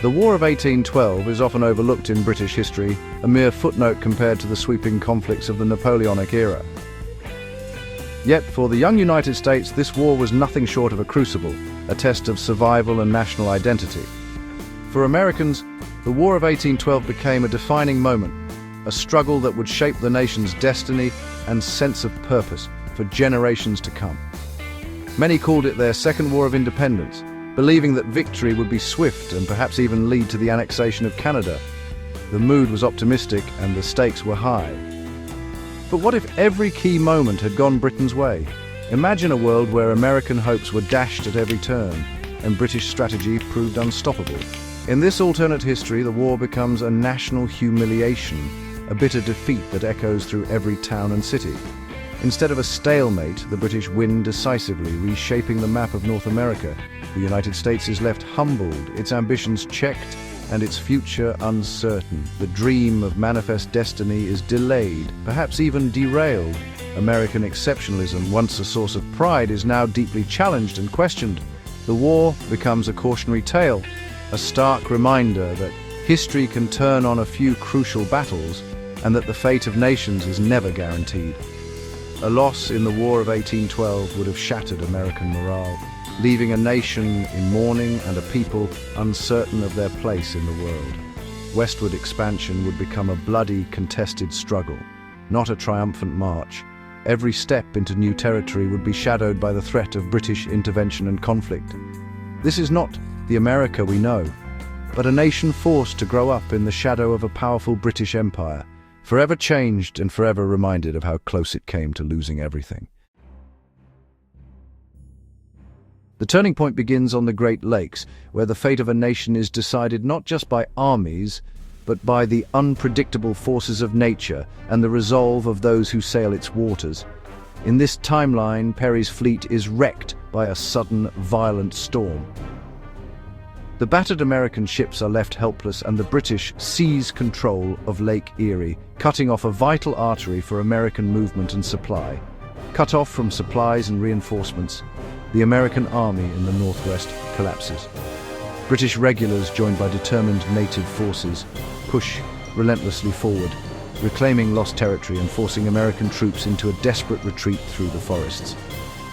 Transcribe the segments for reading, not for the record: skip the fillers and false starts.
The War of 1812 is often overlooked in British history, a mere footnote compared to the sweeping conflicts of the Napoleonic era. Yet, for the young United States, this war was nothing short of a crucible, a test of survival and national identity. For Americans, the War of 1812 became a defining moment, a struggle that would shape the nation's destiny and sense of purpose for generations to come. Many called it their second war of independence, believing that victory would be swift and perhaps even lead to the annexation of Canada. The mood was optimistic and the stakes were high. But what if every key moment had gone Britain's way? Imagine a world where American hopes were dashed at every turn and British strategy proved unstoppable. In this alternate history, the war becomes a national humiliation, a bitter defeat that echoes through every town and city. Instead of a stalemate, the British win decisively, reshaping the map of North America. The United States is left humbled, its ambitions checked, and its future uncertain. The dream of manifest destiny is delayed, perhaps even derailed. American exceptionalism, once a source of pride, is now deeply challenged and questioned. The war becomes a cautionary tale, a stark reminder that history can turn on a few crucial battles and that the fate of nations is never guaranteed. A loss in the War of 1812 would have shattered American morale, leaving a nation in mourning and a people uncertain of their place in the world. Westward expansion would become a bloody, contested struggle, not a triumphant march. Every step into new territory would be shadowed by the threat of British intervention and conflict. This is not the America we know, but a nation forced to grow up in the shadow of a powerful British Empire, forever changed and forever reminded of how close it came to losing everything. The turning point begins on the Great Lakes, where the fate of a nation is decided not just by armies, but by the unpredictable forces of nature and the resolve of those who sail its waters. In this timeline, Perry's fleet is wrecked by a sudden, violent storm. The battered American ships are left helpless and the British seize control of Lake Erie, cutting off a vital artery for American movement and supply. Cut off from supplies and reinforcements, the American army in the northwest collapses. British regulars, joined by determined native forces, push relentlessly forward, reclaiming lost territory and forcing American troops into a desperate retreat through the forests.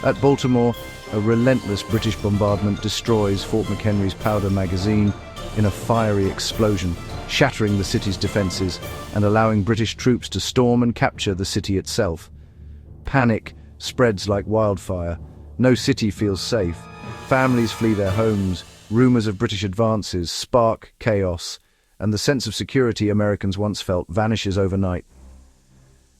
At Baltimore, a relentless British bombardment destroys Fort McHenry's powder magazine in a fiery explosion, shattering the city's defenses and allowing British troops to storm and capture the city itself. Panic spreads like wildfire. No city feels safe. Families flee their homes. Rumors of British advances spark chaos, and the sense of security Americans once felt vanishes overnight.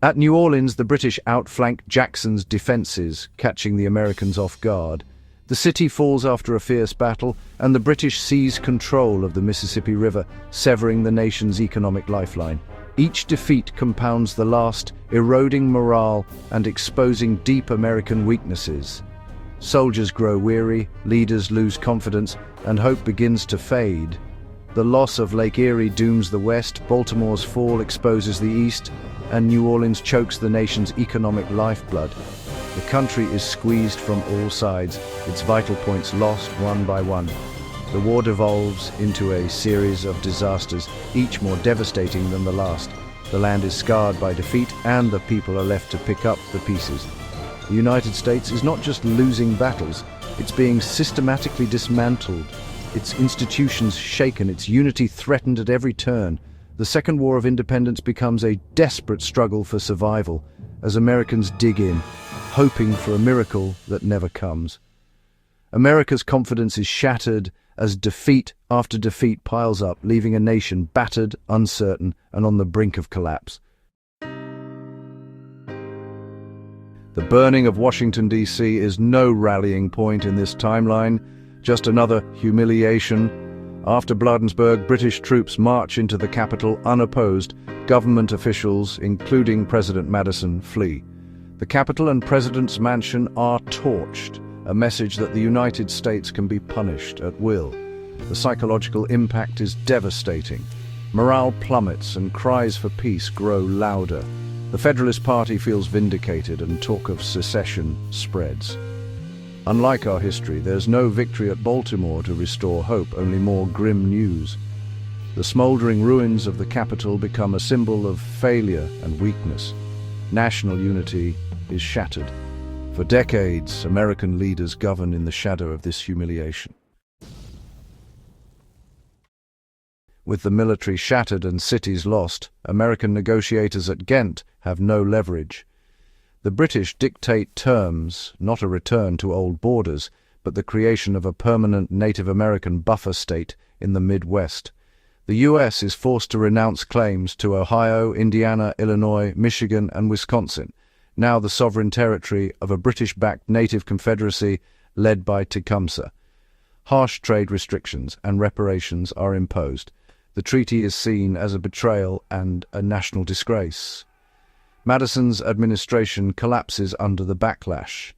At New Orleans, the British outflank Jackson's defenses, catching the Americans off guard. The city falls after a fierce battle, and the British seize control of the Mississippi River, severing the nation's economic lifeline. Each defeat compounds the last, eroding morale and exposing deep American weaknesses. Soldiers grow weary, leaders lose confidence, and hope begins to fade. The loss of Lake Erie dooms the West, Baltimore's fall exposes the East, and New Orleans chokes the nation's economic lifeblood. The country is squeezed from all sides, its vital points lost one by one. The war devolves into a series of disasters, each more devastating than the last. The land is scarred by defeat, and the people are left to pick up the pieces. The United States is not just losing battles, it's being systematically dismantled, its institutions shaken, its unity threatened at every turn. The Second War of Independence becomes a desperate struggle for survival as Americans dig in, hoping for a miracle that never comes. America's confidence is shattered as defeat after defeat piles up, leaving a nation battered, uncertain, and on the brink of collapse. The burning of Washington, D.C. is no rallying point in this timeline, just another humiliation. After Bladensburg, British troops march into the capital unopposed. Government officials, including President Madison, flee. The Capitol and President's Mansion are torched, a message that the United States can be punished at will. The psychological impact is devastating. Morale plummets and cries for peace grow louder. The Federalist Party feels vindicated and talk of secession spreads. Unlike our history, there's no victory at Baltimore to restore hope, only more grim news. The smoldering ruins of the capital become a symbol of failure and weakness. National unity is shattered. For decades, American leaders govern in the shadow of this humiliation. With the military shattered and cities lost, American negotiators at Ghent have no leverage. The British dictate terms, not a return to old borders, but the creation of a permanent Native American buffer state in the Midwest. The U.S. is forced to renounce claims to Ohio, Indiana, Illinois, Michigan, and Wisconsin, now the sovereign territory of a British-backed native confederacy led by Tecumseh. Harsh trade restrictions and reparations are imposed. The treaty is seen as a betrayal and a national disgrace. Madison's administration collapses under the backlash.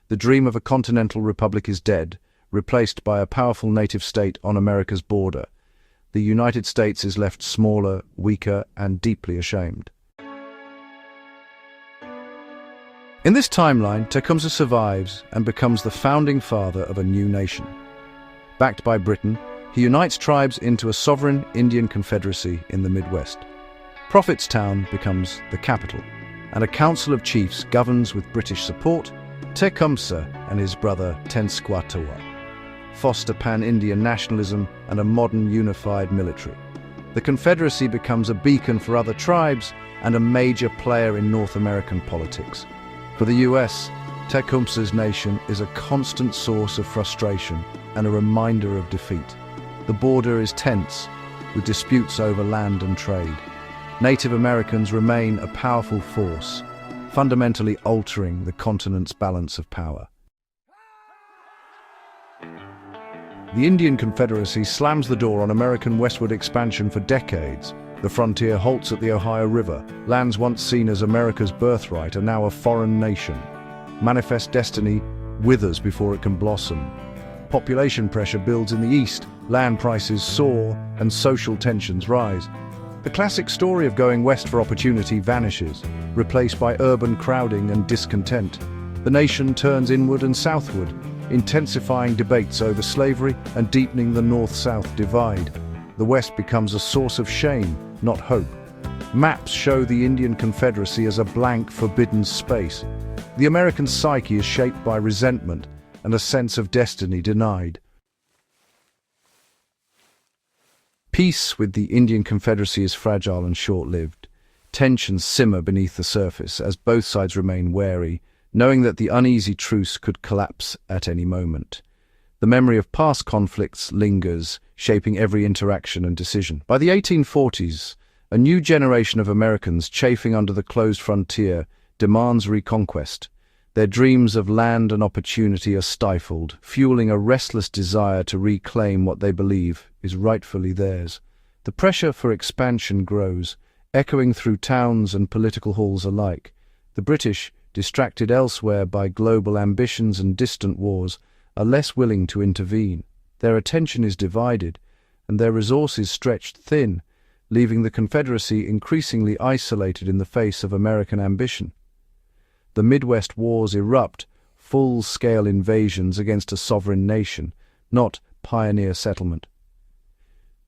The dream of a continental republic is dead, replaced by a powerful native state on America's border. The United States is left smaller, weaker, and deeply ashamed. In this timeline, Tecumseh survives and becomes the founding father of a new nation. Backed by Britain, he unites tribes into a sovereign Indian confederacy in the Midwest. Prophetstown becomes the capital, and a council of chiefs governs with British support. Tecumseh and his brother Tenskwatawa foster pan-Indian nationalism and a modern unified military. The Confederacy becomes a beacon for other tribes and a major player in North American politics. For the US, Tecumseh's nation is a constant source of frustration and a reminder of defeat. The border is tense, with disputes over land and trade. Native Americans remain a powerful force, fundamentally altering the continent's balance of power. The Indian Confederacy slams the door on American westward expansion for decades. The frontier halts at the Ohio River. Lands once seen as America's birthright are now a foreign nation. Manifest destiny withers before it can blossom. Population pressure builds in the east, land prices soar, and social tensions rise. The classic story of going west for opportunity vanishes, replaced by urban crowding and discontent. The nation turns inward and southward, intensifying debates over slavery and deepening the north-south divide. The West becomes a source of shame, not hope. Maps show the Indian Confederacy as a blank, forbidden space. The American psyche is shaped by resentment and a sense of destiny denied. Peace with the Indian Confederacy is fragile and short-lived. Tensions simmer beneath the surface as both sides remain wary, knowing that the uneasy truce could collapse at any moment. The memory of past conflicts lingers, shaping every interaction and decision. By the 1840s, a new generation of Americans chafing under the closed frontier demands reconquest. Their dreams of land and opportunity are stifled, fueling a restless desire to reclaim what they believe is rightfully theirs. The pressure for expansion grows, echoing through towns and political halls alike. The British, distracted elsewhere by global ambitions and distant wars, are less willing to intervene. Their attention is divided, and their resources stretched thin, leaving the Confederacy increasingly isolated in the face of American ambition. The Midwest wars erupt, full-scale invasions against a sovereign nation, not pioneer settlement.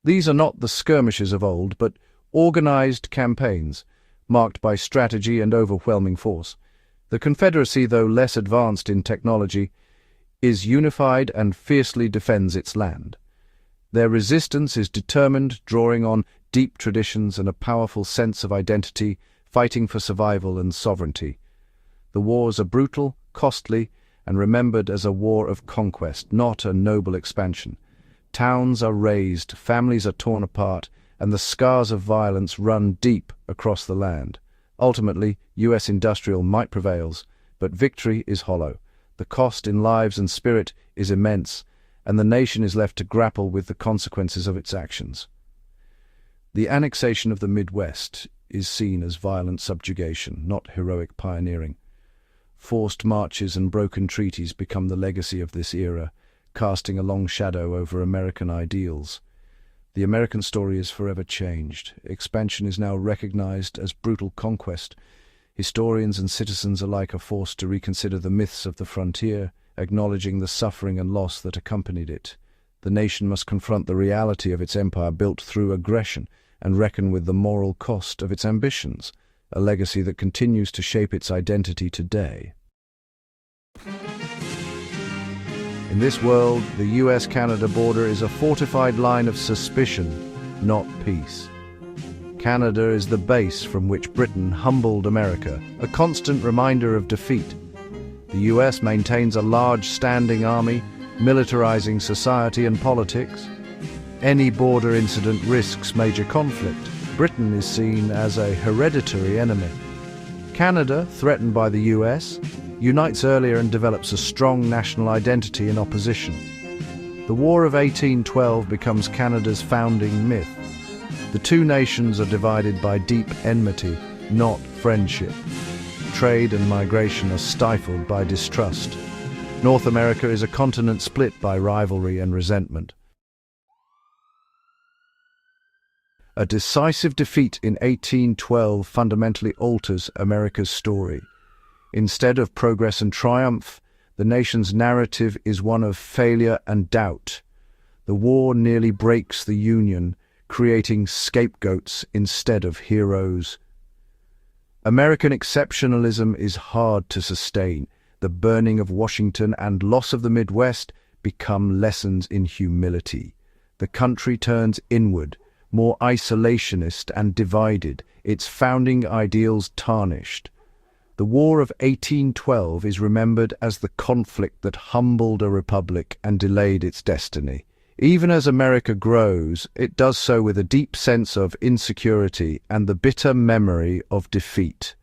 These are not the skirmishes of old, but organized campaigns, marked by strategy and overwhelming force. The Confederacy, though less advanced in technology, is unified and fiercely defends its land. Their resistance is determined, drawing on deep traditions and a powerful sense of identity, fighting for survival and sovereignty. The wars are brutal, costly, and remembered as a war of conquest, not a noble expansion. Towns are razed, families are torn apart, and the scars of violence run deep across the land. Ultimately, U.S. industrial might prevails, but victory is hollow. The cost in lives and spirit is immense, and the nation is left to grapple with the consequences of its actions. The annexation of the Midwest is seen as violent subjugation, not heroic pioneering. Forced marches and broken treaties become the legacy of this era, casting a long shadow over American ideals. The American story is forever changed. Expansion is now recognized as brutal conquest. Historians and citizens alike are forced to reconsider the myths of the frontier acknowledging the suffering and loss that accompanied it. The nation must confront the reality of its empire built through aggression and reckon with the moral cost of its ambitions, a legacy that continues to shape its identity today. In this world, the US-Canada border is a fortified line of suspicion, not peace. Canada is the base from which Britain humbled America, a constant reminder of defeat. The US maintains a large standing army, militarizing society and politics. Any border incident risks major conflict. Britain is seen as a hereditary enemy. Canada, threatened by the US, unites earlier and develops a strong national identity in opposition. The War of 1812 becomes Canada's founding myth. The two nations are divided by deep enmity, not friendship. Trade and migration are stifled by distrust. North America is a continent split by rivalry and resentment. A decisive defeat in 1812 fundamentally alters America's story. Instead of progress and triumph, the nation's narrative is one of failure and doubt. The war nearly breaks the Union, creating scapegoats instead of heroes. American exceptionalism is hard to sustain. The burning of Washington and loss of the Midwest become lessons in humility. The country turns inward, more isolationist and divided, its founding ideals tarnished. The War of 1812 is remembered as the conflict that humbled a republic and delayed its destiny. Even as America grows, it does so with a deep sense of insecurity and the bitter memory of defeat.